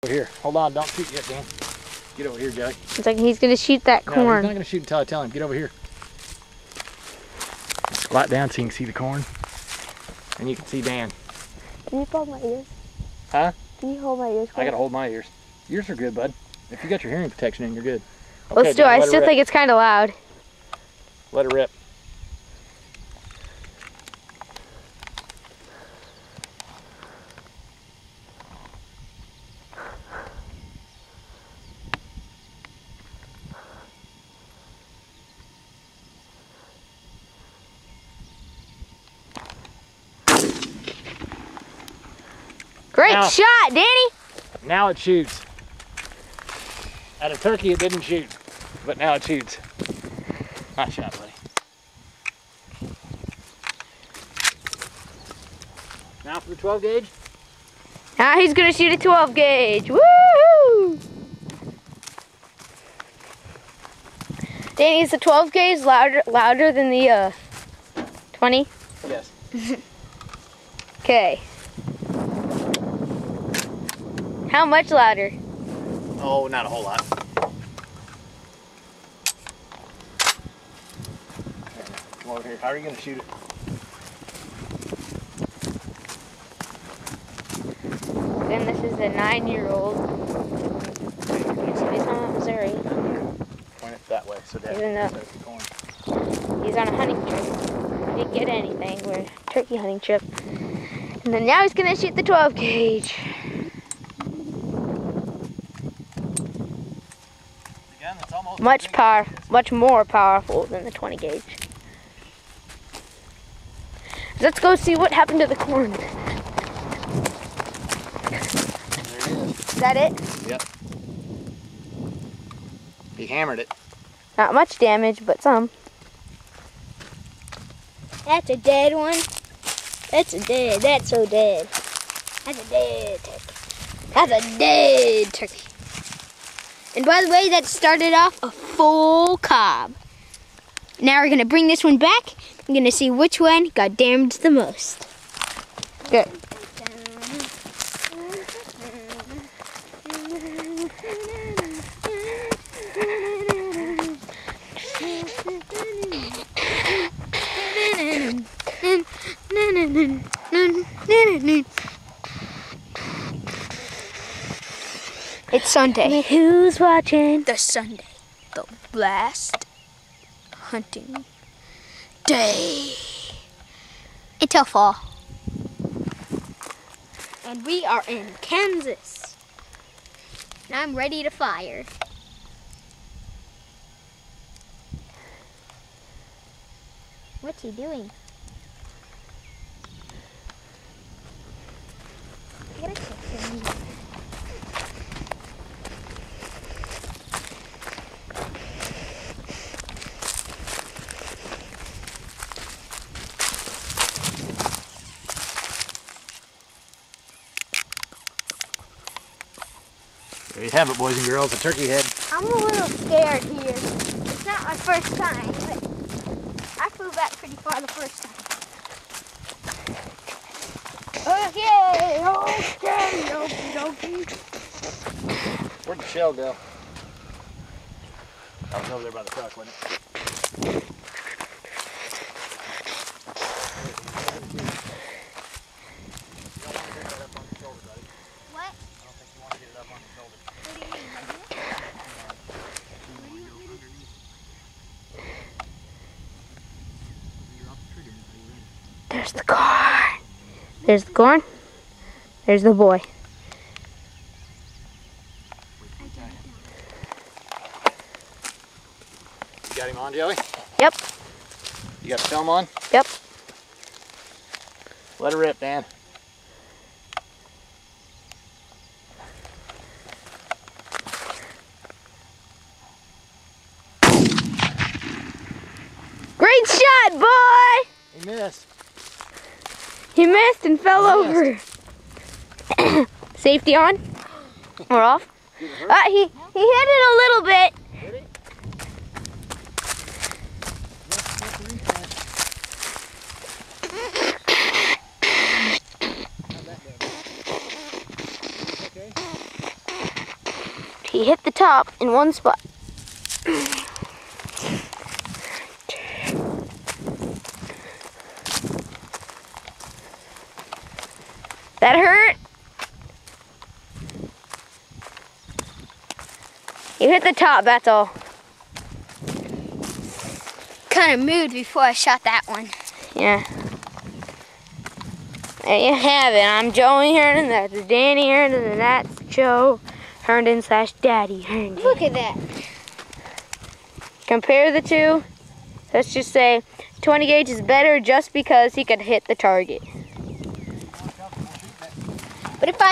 Over here. Hold on, don't shoot yet, Dan. Get over here, Joey. It's like he's gonna shoot that corn. No, he's not gonna shoot until I tell him. Get over here. Squat down so you can see the corn. And you can see Dan. Can you hold my ears? Huh? Can you hold my ears? I gotta hold my ears. Yours are good, bud. If you got your hearing protection in, you're good. Okay, let's do it. I still think it's kind of loud. Let it rip. Great shot, Danny! Now it shoots. At a turkey, it didn't shoot, but now it shoots. Nice shot, buddy. Now for the 12 gauge. Now he's gonna shoot a 12 gauge. Woo! Danny, is the 12 gauge louder than the 20? Yes. Okay. How much louder? Oh, not a whole lot. Come over here. How are you going to shoot it? Then this is a 9-year-old. He's from Missouri. Point it that way so Dad Even can though the corn. he's on a hunting trip. Didn't get anything. We're on a turkey hunting trip. And then now he's gonna shoot the 12 gauge. Again, it's almost Much more powerful than the 20 gauge. Let's go see what happened to the corn. There it is. Is that it? Yep. He hammered it. Not much damage, but some. That's a dead one. That's so dead. That's a dead turkey. That's a dead turkey. And by the way, that started off a full cob. Now we're gonna bring this one back. I'm gonna see which one got damaged the most. Good. It's Sunday. Who's watching? The Sunday, the last hunting day until fall. And we are in Kansas. And I'm ready to fire. What's he doing? I gotta check him. There you have it, boys and girls, a turkey head. I'm a little scared here. It's not my first time, but I flew back pretty far the first time. Okay, okie dokie. Where'd the shell go? I was over there by the truck, wasn't it? What? I don't think you want to get it up on your shoulder. What do you mean, like this? There's the corn. There's the corn. There's the boy. You got him on, Joey? Yep. You got the film on? Yep. Let it rip, Dan. Great shot, boy! He missed. He missed and fell over. Safety on? Or off? Did it hurt? He hit it a little bit. Did he? How'd that go? Okay. He hit the top in one spot. That hurt? You hit the top, that's all. Kind of moved before I shot that one. Yeah. There you have it. I'm Joey Herndon, that's Danny Herndon, and that's Joe Herndon / Daddy Herndon. Look at that. Compare the two. Let's just say 20 gauge is better just because he could hit the target. But if I